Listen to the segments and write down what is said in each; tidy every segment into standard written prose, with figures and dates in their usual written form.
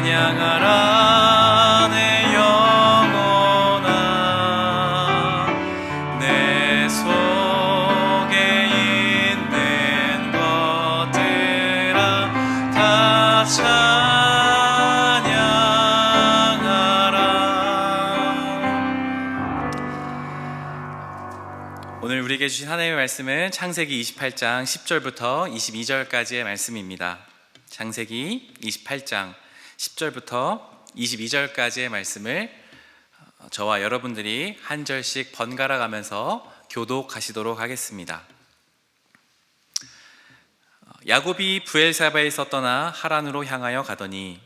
찬양하라 내 영혼아, 내 속에 있는 것들아 다 찬양하라. 오늘 우리에게 주신 하나님의 말씀은 창세기 28장 10절부터 22절까지의 말씀입니다. 창세기 28장 10절부터 22절까지의 말씀을 저와 여러분들이 한 절씩 번갈아 가면서 교독하시도록 하겠습니다. 야곱이 브엘사바에서 떠나 하란으로 향하여 가더니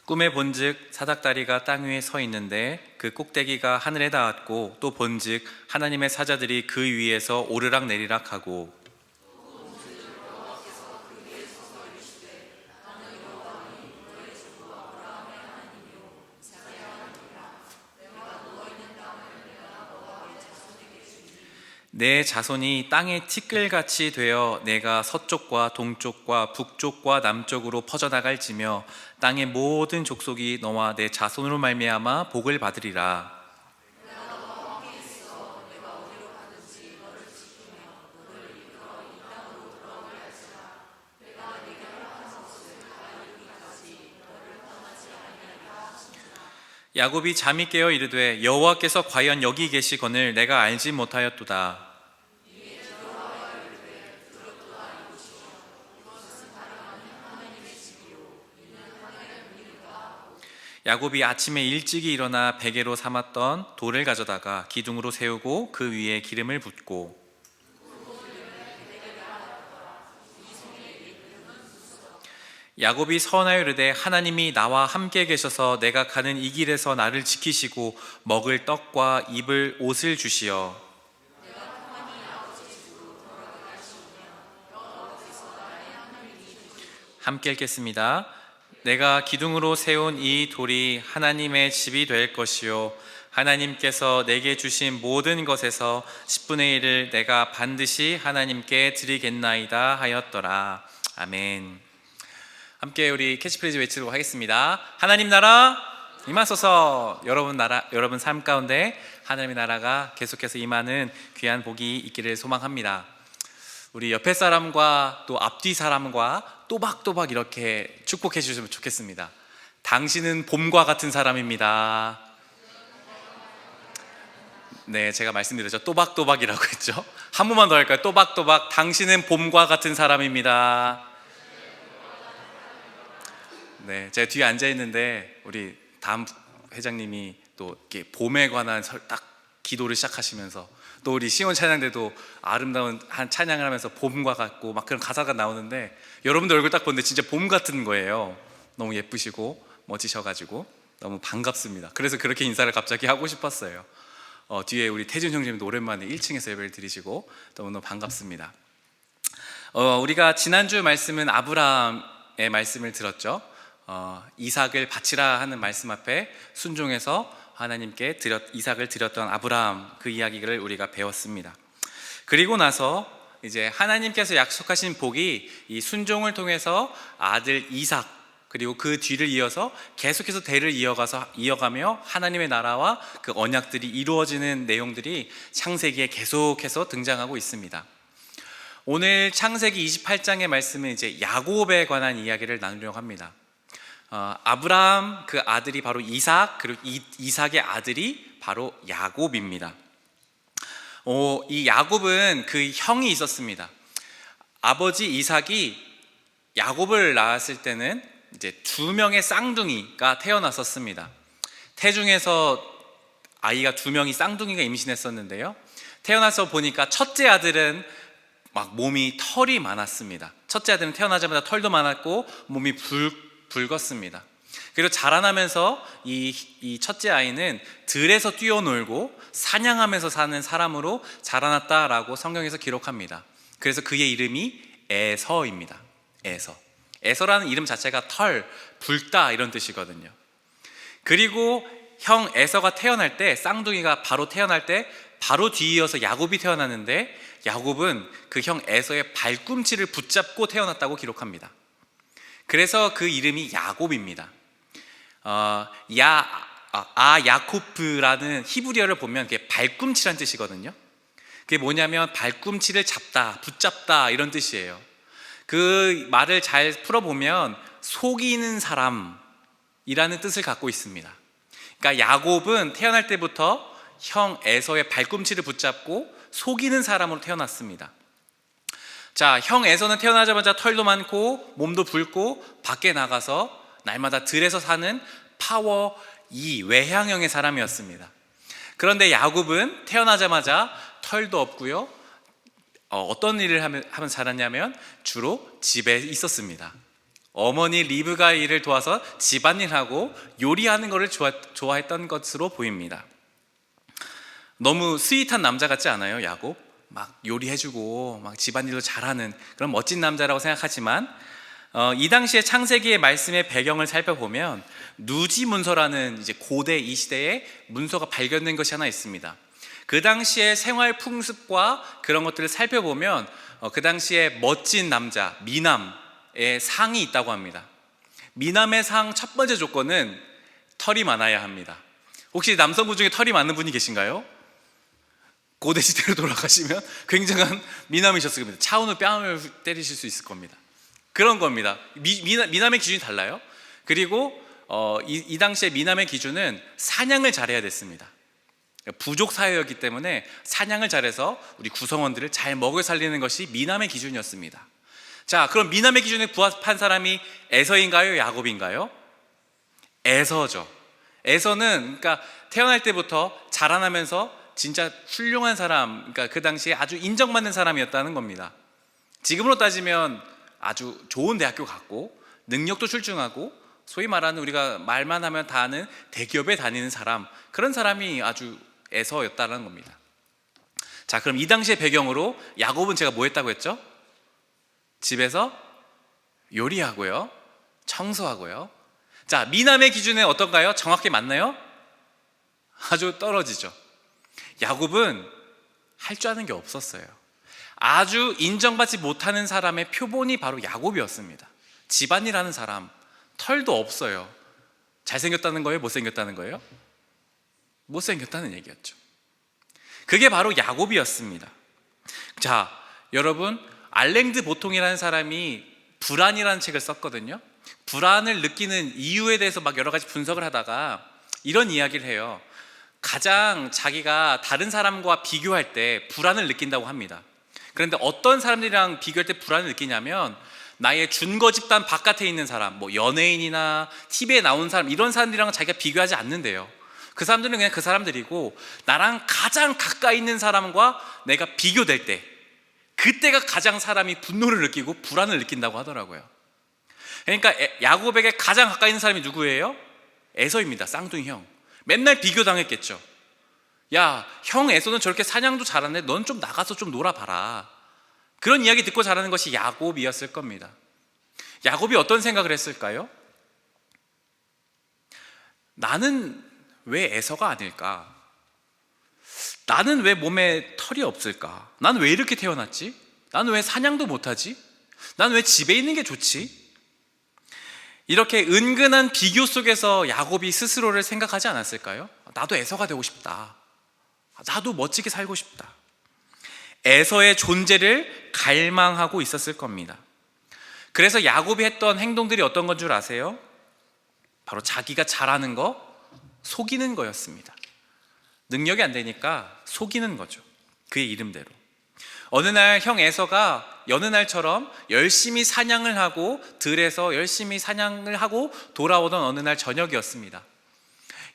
꿈에 본즉 사닥다리가 땅 위에 서 있는데 그 꼭대기가 하늘에 닿았고, 또 본즉 하나님의 사자들이 그 위에서 오르락 내리락 하고, 내 자손이 땅의 티끌같이 되어 내가 서쪽과 동쪽과 북쪽과 남쪽으로 퍼져나갈지며 땅의 모든 족속이 너와 내 자손으로 말미암아 복을 받으리라. 야곱이 잠이 깨어 이르되 여호와께서 과연 여기 계시거늘 내가 알지 못하였도다. 야곱이 아침에 일찍이 일어나 베개로 삼았던 돌을 가져다가 기둥으로 세우고 그 위에 기름을 붓고, 야곱이 서원하여 이르되 하나님이 나와 함께 계셔서 내가 가는 이 길에서 나를 지키시고 먹을 떡과 입을 옷을 주시어 함께 읽겠습니다. 내가 기둥으로 세운 이 돌이 하나님의 집이 될 것이요 하나님께서 내게 주신 모든 것에서 10분의 1을 내가 반드시 하나님께 드리겠나이다 하였더라. 아멘. 함께 우리 캐치프레이즈 외치도록 하겠습니다. 하나님 나라 임하소서. 여러분 삶 가운데 하나님의 나라가 계속해서 임하는 귀한 복이 있기를 소망합니다. 우리 옆에 사람과 또 앞뒤 사람과 또박또박 이렇게 축복해 주시면 좋겠습니다. 당신은 봄과 같은 사람입니다. 네, 제가 말씀드렸죠. 또박또박이라고 했죠. 한 번만 더 할까요? 또박또박. 당신은 봄과 같은 사람입니다. 네, 제가 뒤에 앉아 있는데 우리 다음 회장님이 또 이렇게 봄에 관한 딱 기도를 시작하시면서, 또 우리 시온 찬양 때도 아름다운 한 찬양을 하면서 봄과 같고 막 그런 가사가 나오는데, 여러분들 얼굴 딱 보는데 진짜 봄 같은 거예요. 너무 예쁘시고 멋지셔가지고 너무 반갑습니다. 그래서 그렇게 인사를 갑자기 하고 싶었어요. 뒤에 우리 태준 형님도 오랜만에 1층에서 예배를 드리시고 너무너무 반갑습니다. 우리가 지난주 말씀은 아브라함의 말씀을 들었죠. 이삭을 바치라 하는 말씀 앞에 순종해서 하나님께 이삭을 드렸던 아브라함, 그 이야기를 우리가 배웠습니다. 그리고 나서 이제 하나님께서 약속하신 복이 이 순종을 통해서 아들 이삭, 그리고 그 뒤를 이어서 계속해서 대를 이어가며 하나님의 나라와 그 언약들이 이루어지는 내용들이 창세기에 계속해서 등장하고 있습니다. 오늘 창세기 28장의 말씀은 이제 야곱에 관한 이야기를 나누려고 합니다. 아브라함 그 아들이 바로 이삭, 그리고 이삭의 아들이 바로 야곱입니다. 이 야곱은 그 형이 있었습니다. 아버지 이삭이 야곱을 낳았을 때는 이제 2명의 쌍둥이가 태어났었습니다. 태중에서 아이가 2명이 쌍둥이가 임신했었는데요, 태어나서 보니까 첫째 아들은 막 몸이 털이 많았습니다. 첫째 아들은 태어나자마자 털도 많았고 몸이 붉었습니다. 그리고 자라나면서 이 첫째 아이는 들에서 뛰어놀고 사냥하면서 사는 사람으로 자라났다라고 성경에서 기록합니다. 그래서 그의 이름이 에서입니다. 에서라는 이름 자체가 털, 붉다 이런 뜻이거든요. 그리고 형 에서가 태어날 때, 쌍둥이가 바로 태어날 때 바로 뒤이어서 야곱이 태어났는데 야곱은 그 형 에서의 발꿈치를 붙잡고 태어났다고 기록합니다. 그래서 그 이름이 야곱입니다. 야코프라는 히브리어를 보면 그게 발꿈치란 뜻이거든요. 그게 뭐냐면 발꿈치를 잡다, 붙잡다 이런 뜻이에요. 그 말을 잘 풀어보면 속이는 사람이라는 뜻을 갖고 있습니다. 그러니까 야곱은 태어날 때부터 형 에서의 발꿈치를 붙잡고 속이는 사람으로 태어났습니다. 자, 형 에서는 태어나자마자 털도 많고 몸도 붉고 밖에 나가서 날마다 들에서 사는 파워 2 외향형의 사람이었습니다. 그런데 야곱은 태어나자마자 털도 없고요. 어떤 일을 하면 살았냐면 주로 집에 있었습니다. 어머니 리브가 일을 도와서 집안일하고 요리하는 것을 좋아했던 것으로 보입니다. 너무 스윗한 남자 같지 않아요? 야곱? 막 요리해주고 막 집안일도 잘하는 그런 멋진 남자라고 생각하지만 이 당시에 창세기의 말씀의 배경을 살펴보면 누지 문서라는 이제 고대 이 시대에 문서가 발견된 것이 하나 있습니다. 그 당시의 생활 풍습과 그런 것들을 살펴보면 그 당시에 멋진 남자 미남의 상이 있다고 합니다. 미남의 상 첫 번째 조건은 털이 많아야 합니다. 혹시 남성분 중에 털이 많은 분이 계신가요? 고대 시대로 돌아가시면 굉장한 미남이셨을 겁니다. 차은우 뺨을 때리실 수 있을 겁니다. 그런 겁니다. 미남의 기준이 달라요. 그리고 이 당시에 미남의 기준은 사냥을 잘해야 됐습니다. 부족 사회였기 때문에 사냥을 잘해서 우리 구성원들을 잘 먹여 살리는 것이 미남의 기준이었습니다. 자, 그럼 미남의 기준에 부합한 사람이 에서인가요? 야곱인가요? 에서죠. 에서는 그러니까 태어날 때부터 자라나면서 진짜 훌륭한 사람, 그러니까 그 당시에 아주 인정받는 사람이었다는 겁니다. 지금으로 따지면 아주 좋은 대학교 갔고 능력도 출중하고 소위 말하는 우리가 말만 하면 다 아는 대기업에 다니는 사람, 그런 사람이 아주 에서였다는 겁니다. 자, 그럼 이 당시의 배경으로 야곱은 제가 뭐 했다고 했죠? 집에서 요리하고요, 청소하고요. 자, 미남의 기준에 어떤가요? 정확히 맞나요? 아주 떨어지죠. 야곱은 할 줄 아는 게 없었어요. 아주 인정받지 못하는 사람의 표본이 바로 야곱이었습니다. 집안일 하는 사람, 털도 없어요. 잘생겼다는 거예요? 못생겼다는 거예요? 못생겼다는 얘기였죠. 그게 바로 야곱이었습니다. 자, 여러분, 알랭드 보통이라는 사람이 불안이라는 책을 썼거든요. 불안을 느끼는 이유에 대해서 막 여러 가지 분석을 하다가 이런 이야기를 해요. 가장 자기가 다른 사람과 비교할 때 불안을 느낀다고 합니다. 그런데 어떤 사람들이랑 비교할 때 불안을 느끼냐면 나의 준거 집단 바깥에 있는 사람, 뭐 연예인이나 TV에 나온 사람, 이런 사람들이랑 자기가 비교하지 않는데요. 그 사람들은 그냥 그 사람들이고 나랑 가장 가까이 있는 사람과 내가 비교될 때 그때가 가장 사람이 분노를 느끼고 불안을 느낀다고 하더라고요. 그러니까 야곱에게 가장 가까이 있는 사람이 누구예요? 에서입니다. 쌍둥이 형. 맨날 비교당했겠죠. 야, 형 에서는 저렇게 사냥도 잘하는데 넌 좀 나가서 좀 놀아봐라. 그런 이야기 듣고 자라는 것이 야곱이었을 겁니다. 야곱이 어떤 생각을 했을까요? 나는 왜 에서가 아닐까? 나는 왜 몸에 털이 없을까? 나는 왜 이렇게 태어났지? 나는 왜 사냥도 못하지? 나는 왜 집에 있는 게 좋지? 이렇게 은근한 비교 속에서 야곱이 스스로를 생각하지 않았을까요? 나도 에서가 되고 싶다. 나도 멋지게 살고 싶다. 에서의 존재를 갈망하고 있었을 겁니다. 그래서 야곱이 했던 행동들이 어떤 건 줄 아세요? 바로 자기가 잘하는 거, 속이는 거였습니다. 능력이 안 되니까 속이는 거죠. 그의 이름대로. 어느 날 형 에서가 여느 날처럼 열심히 사냥을 하고 들에서 열심히 사냥을 하고 돌아오던 어느 날 저녁이었습니다.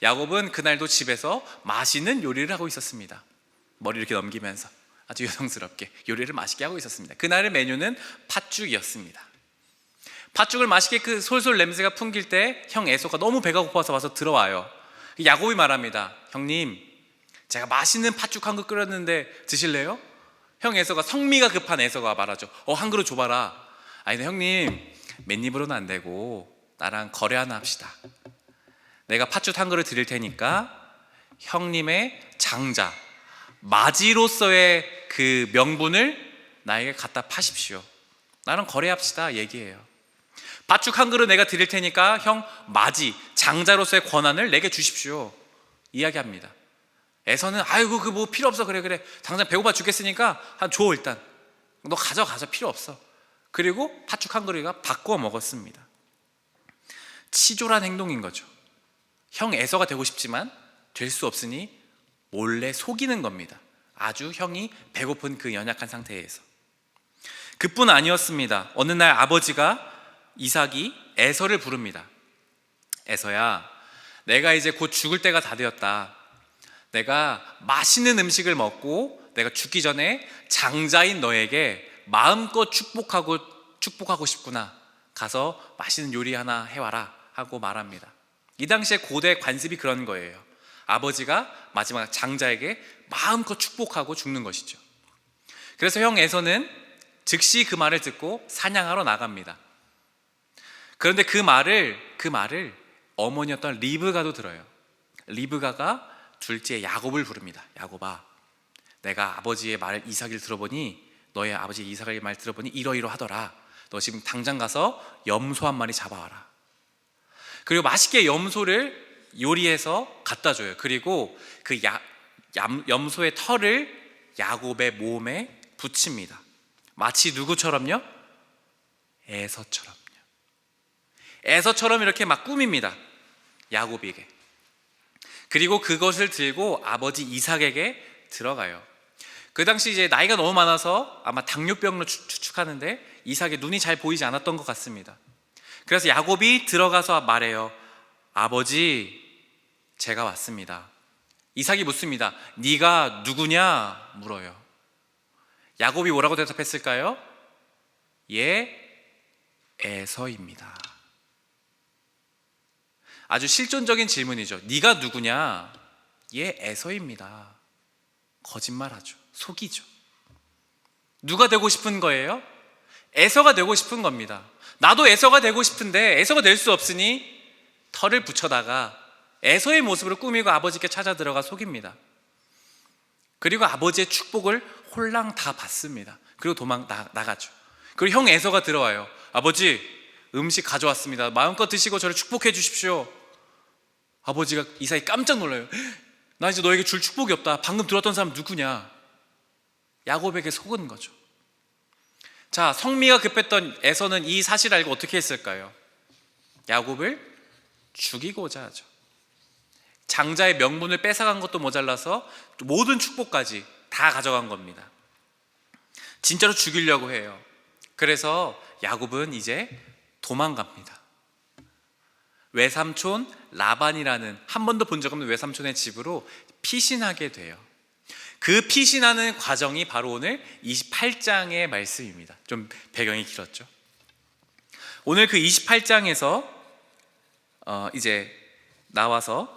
야곱은 그날도 집에서 맛있는 요리를 하고 있었습니다. 머리 이렇게 넘기면서 아주 여성스럽게 요리를 맛있게 하고 있었습니다. 그날의 메뉴는 팥죽이었습니다. 팥죽을 맛있게 그 솔솔 냄새가 풍길 때 형 에서가 너무 배가 고파서 와서 들어와요. 야곱이 말합니다. 형님, 제가 맛있는 팥죽 한 그릇 끓였는데 드실래요? 형 에서가, 성미가 급한 에서가 말하죠. 한 그릇 줘봐라. 아니 형님, 맨입으로는 안 되고 나랑 거래 하나 합시다. 내가 팥죽 한 그릇 드릴 테니까 형님의 장자 맞이로서의 그 명분을 나에게 갖다 파십시오. 나랑 거래합시다 얘기해요. 밭죽 한 그릇 내가 드릴 테니까 형 맞이, 장자로서의 권한을 내게 주십시오 이야기합니다. 에서는 아이고 그 뭐 필요 없어. 그래 당장 배고파 죽겠으니까 줘. 일단 너 가져 필요 없어. 그리고 팥죽 한 그릇가 바꾸어 먹었습니다. 치졸한 행동인 거죠. 형 에서가 되고 싶지만 될 수 없으니 몰래 속이는 겁니다. 아주 형이 배고픈 그 연약한 상태에서. 그뿐 아니었습니다. 어느 날 아버지가 이삭이 에서를 부릅니다. 에서야, 내가 이제 곧 죽을 때가 다 되었다. 내가 맛있는 음식을 먹고 내가 죽기 전에 장자인 너에게 마음껏 축복하고 싶구나. 가서 맛있는 요리 하나 해와라 하고 말합니다. 이 당시에 고대 관습이 그런 거예요. 아버지가 마지막 장자에게 마음껏 축복하고 죽는 것이죠. 그래서 형 에서는 즉시 그 말을 듣고 사냥하러 나갑니다. 그런데 그 말을 어머니였던 리브가도 들어요. 리브가가 둘째 야곱을 부릅니다. 야곱아, 내가 아버지의 말 이삭을 들어보니 너의 아버지 이삭의 말 들어보니 이러이러하더라. 너 지금 당장 가서 염소 한 마리 잡아와라. 그리고 맛있게 염소를 요리해서 갖다 줘요. 그리고 그 염소의 털을 야곱의 몸에 붙입니다. 마치 누구처럼요? 에서처럼 이렇게 막 꾸밉니다. 야곱에게. 그리고 그것을 들고 아버지 이삭에게 들어가요. 그 당시 이제 나이가 너무 많아서 아마 당뇨병으로 추측하는데 이삭의 눈이 잘 보이지 않았던 것 같습니다. 그래서 야곱이 들어가서 말해요. 아버지, 제가 왔습니다. 이삭이 묻습니다. 네가 누구냐? 물어요. 야곱이 뭐라고 대답했을까요? 예, 에서입니다. 아주 실존적인 질문이죠. 네가 누구냐? 예, 에서입니다. 거짓말하죠. 속이죠. 누가 되고 싶은 거예요? 에서가 되고 싶은 겁니다. 나도 에서가 되고 싶은데 에서가 될 수 없으니 털을 붙여다가 에서의 모습으로 꾸미고 아버지께 찾아 들어가 속입니다. 그리고 아버지의 축복을 홀랑 다 받습니다. 그리고 나가죠. 그리고 형 에서가 들어와요. 아버지, 음식 가져왔습니다. 마음껏 드시고 저를 축복해 주십시오. 아버지가 이삭이 깜짝 놀라요. 나 이제 너에게 줄 축복이 없다. 방금 들어왔던 사람 누구냐? 야곱에게 속은 거죠. 자, 성미가 급했던 에서는 이 사실을 알고 어떻게 했을까요? 야곱을 죽이고자 하죠. 장자의 명분을 뺏어간 것도 모자라서 모든 축복까지 다 가져간 겁니다. 진짜로 죽이려고 해요. 그래서 야곱은 이제 도망갑니다. 외삼촌 라반이라는 한 번도 본 적 없는 외삼촌의 집으로 피신하게 돼요. 그 피신하는 과정이 바로 오늘 28장의 말씀입니다. 좀 배경이 길었죠. 오늘 그 28장에서 이제 나와서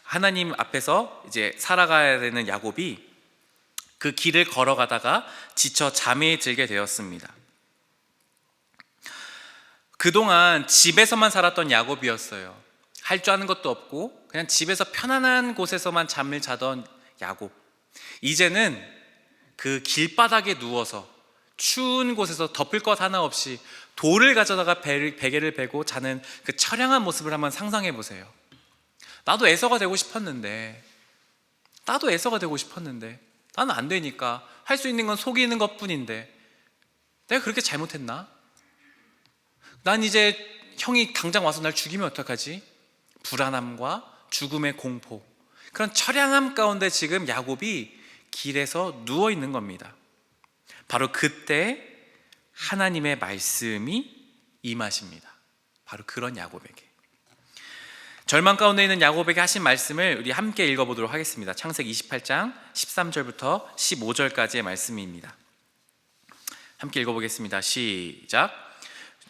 하나님 앞에서 이제 살아가야 되는 야곱이 그 길을 걸어가다가 지쳐 잠에 들게 되었습니다. 그동안 집에서만 살았던 야곱이었어요. 할 줄 아는 것도 없고 그냥 집에서 편안한 곳에서만 잠을 자던 야곱. 이제는 그 길바닥에 누워서 추운 곳에서 덮을 것 하나 없이 돌을 가져다가 베개를 베고 자는 그 처량한 모습을 한번 상상해 보세요. 나도 에서가 되고 싶었는데 나는 안 되니까 할 수 있는 건 속이는 것뿐인데 내가 그렇게 잘못했나? 난 이제 형이 당장 와서 날 죽이면 어떡하지? 불안함과 죽음의 공포, 그런 처량함 가운데 지금 야곱이 길에서 누워 있는 겁니다. 바로 그때 하나님의 말씀이 임하십니다. 바로 그런 야곱에게, 절망 가운데 있는 야곱에게 하신 말씀을 우리 함께 읽어보도록 하겠습니다. 창세기 28장 13절부터 15절까지의 말씀입니다. 함께 읽어보겠습니다. 시작.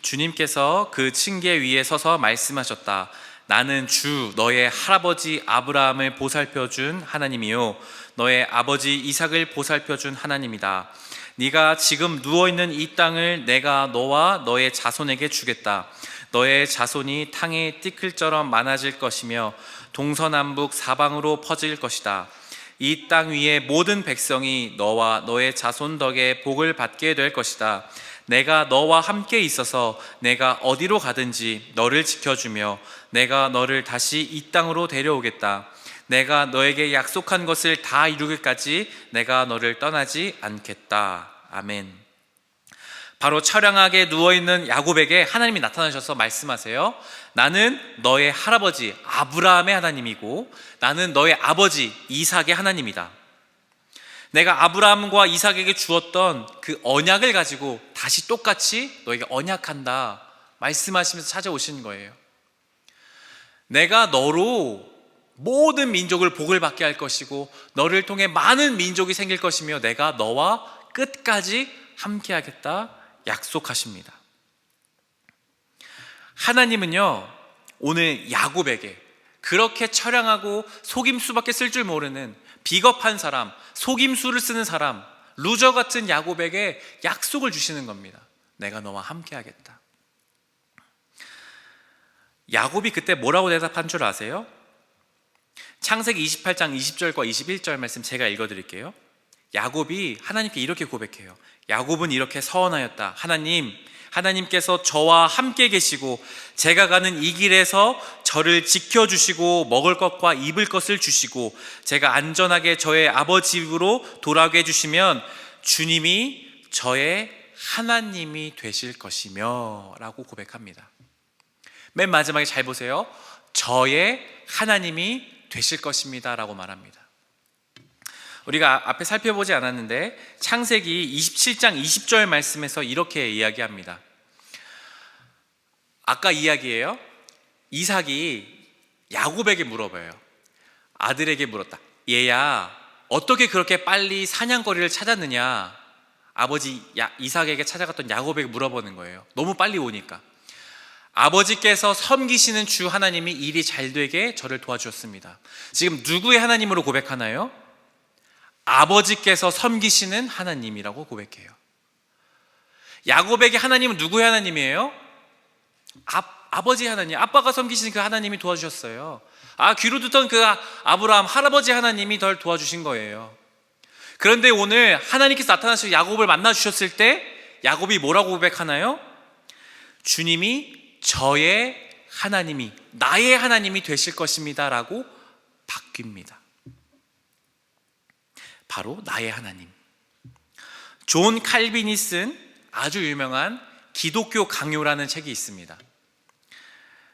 주님께서 그 층계 위에 서서 말씀하셨다. 나는 주 너의 할아버지 아브라함을 보살펴준 하나님이요 너의 아버지 이삭을 보살펴준 하나님이다. 네가 지금 누워있는 이 땅을 내가 너와 너의 자손에게 주겠다. 너의 자손이 땅의 띠끌처럼 많아질 것이며 동서남북 사방으로 퍼질 것이다. 이 땅 위의 모든 백성이 너와 너의 자손 덕에 복을 받게 될 것이다. 내가 너와 함께 있어서 내가 어디로 가든지 너를 지켜주며 내가 너를 다시 이 땅으로 데려오겠다. 내가 너에게 약속한 것을 다 이루기까지 내가 너를 떠나지 않겠다. 아멘. 바로 처량하게 누워있는 야곱에게 하나님이 나타나셔서 말씀하세요. 나는 너의 할아버지 아브라함의 하나님이고 나는 너의 아버지 이삭의 하나님이다. 내가 아브라함과 이삭에게 주었던 그 언약을 가지고 다시 똑같이 너에게 언약한다 말씀하시면서 찾아오신 거예요. 내가 너로 모든 민족을 복을 받게 할 것이고 너를 통해 많은 민족이 생길 것이며 내가 너와 끝까지 함께 하겠다 약속하십니다. 하나님은요, 오늘 야곱에게 그렇게 처량하고 속임수밖에 쓸 줄 모르는 비겁한 사람, 속임수를 쓰는 사람, 루저 같은 야곱에게 약속을 주시는 겁니다. 내가 너와 함께 하겠다. 야곱이 그때 뭐라고 대답한 줄 아세요? 창세기 28장 20절과 21절 말씀 제가 읽어드릴게요. 야곱이 하나님께 이렇게 고백해요. 야곱은 이렇게 서원하였다. 하나님께서 저와 함께 계시고 제가 가는 이 길에서 저를 지켜주시고 먹을 것과 입을 것을 주시고 제가 안전하게 저의 아버지 집으로 돌아오게 해주시면 주님이 저의 하나님이 되실 것이며 라고 고백합니다. 맨 마지막에 잘 보세요. 저의 하나님이 되실 것입니다 라고 말합니다. 우리가 앞에 살펴보지 않았는데 창세기 27장 20절 말씀에서 이렇게 이야기합니다. 아까 이야기예요. 이삭이 야곱에게 물어봐요. 아들에게 물었다. 얘야, 어떻게 그렇게 빨리 사냥거리를 찾았느냐? 아버지 이삭에게 찾아갔던 야곱에게 물어보는 거예요. 너무 빨리 오니까. 아버지께서 섬기시는 주 하나님이 일이 잘 되게 저를 도와주셨습니다. 지금 누구의 하나님으로 고백하나요? 아버지께서 섬기시는 하나님이라고 고백해요. 야곱에게 하나님은 누구의 하나님이에요? 아버지 하나님, 아빠가 섬기시는 그 하나님이 도와주셨어요. 귀로 듣던 그 아브라함 할아버지 하나님이 덜 도와주신 거예요. 그런데 오늘 하나님께서 나타나셔서 야곱을 만나주셨을 때 야곱이 뭐라고 고백하나요? 주님이 저의 하나님이, 나의 하나님이 되실 것입니다 라고 바뀝니다. 바로 나의 하나님. 존 칼빈이 쓴 아주 유명한 기독교 강요라는 책이 있습니다.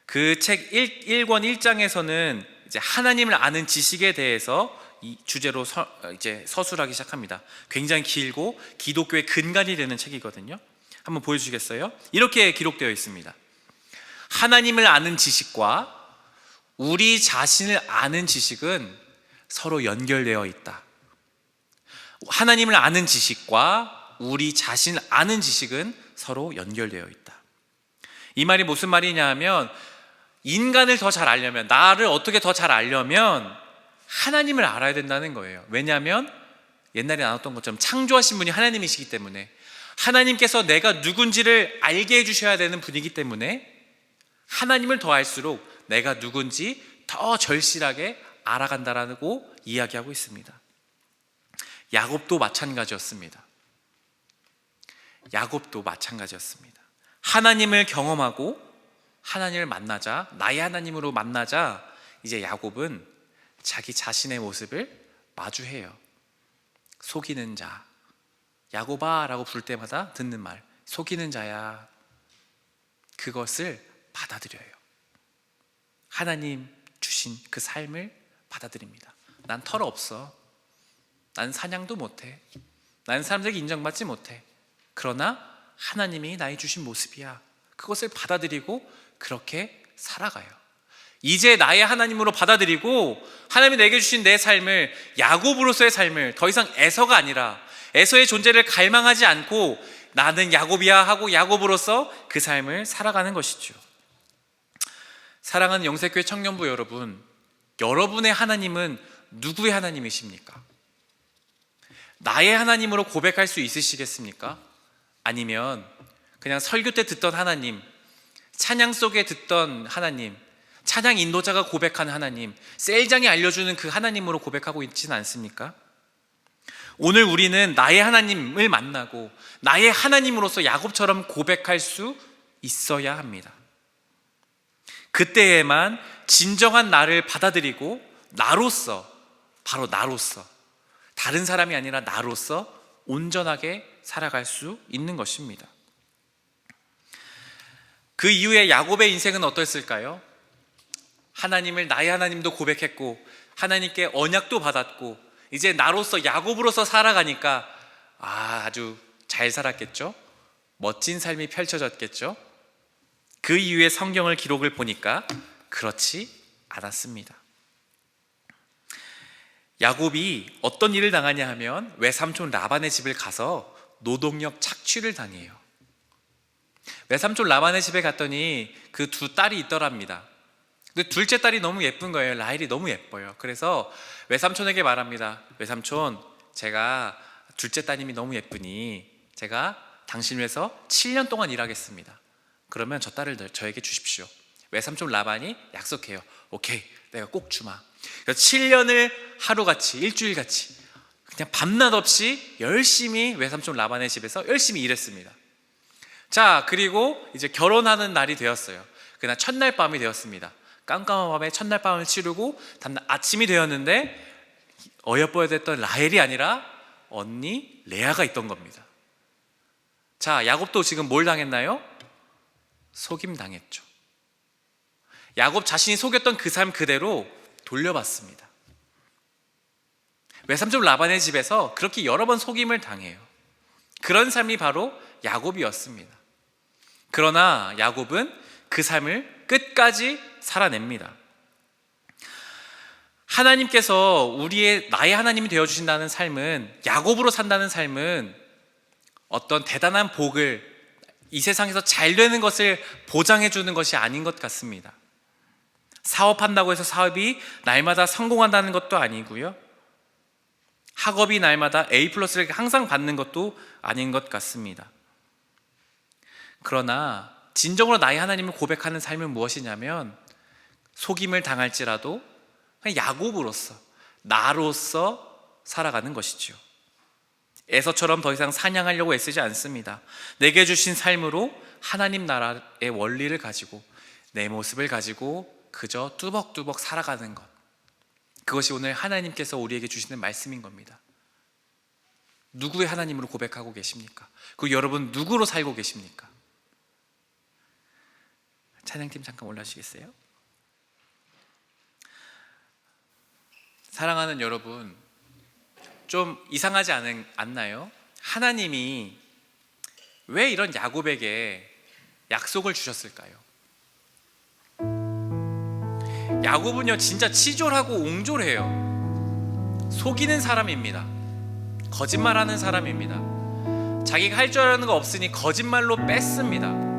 그 책 1권 1장에서는 이제 하나님을 아는 지식에 대해서 이 주제로 이제 서술하기 시작합니다. 굉장히 길고 기독교의 근간이 되는 책이거든요. 한번 보여주시겠어요? 이렇게 기록되어 있습니다. 하나님을 아는 지식과 우리 자신을 아는 지식은 서로 연결되어 있다. 하나님을 아는 지식과 우리 자신을 아는 지식은 서로 연결되어 있다. 이 말이 무슨 말이냐 하면 인간을 더 잘 알려면, 나를 어떻게 더 잘 알려면 하나님을 알아야 된다는 거예요. 왜냐하면 옛날에 나눴던 것처럼 창조하신 분이 하나님이시기 때문에 하나님께서 내가 누군지를 알게 해주셔야 되는 분이기 때문에 하나님을 더 알수록 내가 누군지 더 절실하게 알아간다라고 이야기하고 있습니다. 야곱도 마찬가지였습니다. 하나님을 경험하고 하나님을 만나자, 나의 하나님으로 만나자 이제 야곱은 자기 자신의 모습을 마주해요. 속이는 자, 야곱아 라고 부를 때마다 듣는 말, 속이는 자야. 그것을 받아들여요. 하나님 주신 그 삶을 받아들입니다. 난 털없어. 난 사냥도 못해. 난 사람들에게 인정받지 못해. 그러나 하나님이 나의 주신 모습이야. 그것을 받아들이고 그렇게 살아가요. 이제 나의 하나님으로 받아들이고 하나님이 내게 주신 내 삶을, 야곱으로서의 삶을 더 이상 에서가 아니라 에서의 존재를 갈망하지 않고 나는 야곱이야 하고 야곱으로서 그 삶을 살아가는 것이죠. 사랑하는 영세교회 청년부 여러분, 여러분의 하나님은 누구의 하나님이십니까? 나의 하나님으로 고백할 수 있으시겠습니까? 아니면 그냥 설교 때 듣던 하나님, 찬양 속에 듣던 하나님, 찬양 인도자가 고백하는 하나님, 셀장이 알려주는 그 하나님으로 고백하고 있지는 않습니까? 오늘 우리는 나의 하나님을 만나고 나의 하나님으로서 야곱처럼 고백할 수 있어야 합니다. 그때에만 진정한 나를 받아들이고 나로서, 바로 나로서, 다른 사람이 아니라 나로서 온전하게 살아갈 수 있는 것입니다. 그 이후에 야곱의 인생은 어땠을까요? 하나님을 나의 하나님도 고백했고 하나님께 언약도 받았고 이제 나로서 야곱으로서 살아가니까 아주 잘 살았겠죠? 멋진 삶이 펼쳐졌겠죠? 그 이후에 성경을 기록을 보니까 그렇지 않았습니다. 야곱이 어떤 일을 당하냐 하면 외삼촌 라반의 집을 가서 노동력 착취를 당해요. 외삼촌 라반의 집에 갔더니 그 두 딸이 있더랍니다. 근데 둘째 딸이 너무 예쁜 거예요. 라헬이 너무 예뻐요. 그래서 외삼촌에게 말합니다. 외삼촌, 제가 둘째 따님이 너무 예쁘니 제가 당신을 위해서 7년 동안 일하겠습니다. 그러면 저 딸을 저에게 주십시오. 외삼촌 라반이 약속해요. 오케이, 내가 꼭 주마. 그래서 7년을 하루같이, 일주일같이 그냥 밤낮 없이 열심히 외삼촌 라반의 집에서 열심히 일했습니다. 자, 그리고 이제 결혼하는 날이 되었어요. 그날 첫날 밤이 되었습니다. 깜깜한 밤에 첫날 밤을 치르고 다음날 아침이 되었는데 어여뻐야 됐던 라헬이 아니라 언니 레아가 있던 겁니다. 자, 야곱도 지금 뭘 당했나요? 속임 당했죠. 야곱 자신이 속였던 그 삶 그대로 돌려받습니다. 외삼촌 라반의 집에서 그렇게 여러 번 속임을 당해요. 그런 삶이 바로 야곱이었습니다. 그러나 야곱은 그 삶을 끝까지 살아냅니다. 하나님께서 나의 하나님이 되어주신다는 삶은, 야곱으로 산다는 삶은 어떤 대단한 복을, 이 세상에서 잘 되는 것을 보장해 주는 것이 아닌 것 같습니다. 사업한다고 해서 사업이 날마다 성공한다는 것도 아니고요, 학업이 날마다 A+를 항상 받는 것도 아닌 것 같습니다. 그러나 진정으로 나의 하나님을 고백하는 삶은 무엇이냐면, 속임을 당할지라도 그냥 야곱으로서, 나로서 살아가는 것이죠. 에서처럼 더 이상 사냥하려고 애쓰지 않습니다. 내게 주신 삶으로 하나님 나라의 원리를 가지고 내 모습을 가지고 그저 뚜벅뚜벅 살아가는 것, 그것이 오늘 하나님께서 우리에게 주시는 말씀인 겁니다. 누구의 하나님으로 고백하고 계십니까? 그리고 여러분 누구로 살고 계십니까? 찬양팀 잠깐 올라주시겠어요? 사랑하는 여러분, 좀 이상하지 않나요? 하나님이 왜 이런 야곱에게 약속을 주셨을까요? 야곱은요 진짜 치졸하고 옹졸해요. 속이는 사람입니다. 거짓말하는 사람입니다. 자기가 할 줄 아는 거 없으니 거짓말로 뺐습니다.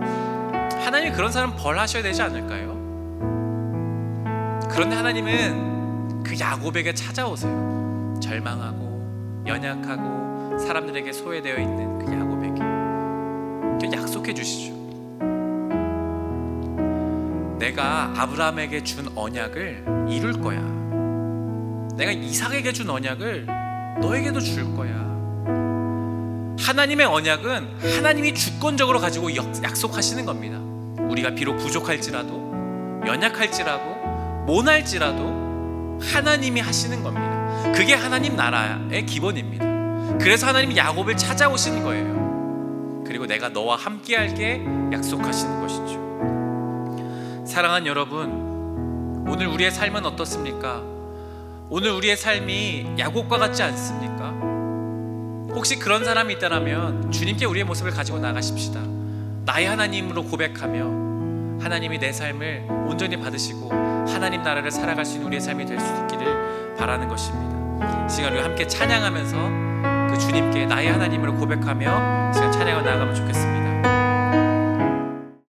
하나님이 그런 사람 벌하셔야 되지 않을까요? 그런데 하나님은 그 야곱에게 찾아오세요. 절망하고 연약하고 사람들에게 소외되어 있는 그 야곱에게 약속해 주시죠. 내가 아브라함에게 준 언약을 이룰 거야. 내가 이삭에게 준 언약을 너에게도 줄 거야. 하나님의 언약은 하나님이 주권적으로 가지고 약속하시는 겁니다. 우리가 비록 부족할지라도, 연약할지라도, 모날지라도 하나님이 하시는 겁니다. 그게 하나님 나라의 기본입니다. 그래서 하나님이 야곱을 찾아오시는 거예요. 그리고 내가 너와 함께 할게 약속하시는 것이죠. 사랑하는 여러분, 오늘 우리의 삶은 어떻습니까? 오늘 우리의 삶이 야곱과 같지 않습니까? 혹시 그런 사람이 있다면 주님께 우리의 모습을 가지고 나가십시다. 나의 하나님으로 고백하며 하나님이 내 삶을 온전히 받으시고 하나님 나라를 살아갈 수 있는 우리의 삶이 될 수 있기를 바라는 것입니다. 이 시간 우리 함께 찬양하면서 그 주님께 나의 하나님으로 고백하며 시간 찬양을 나아가면 좋겠습니다.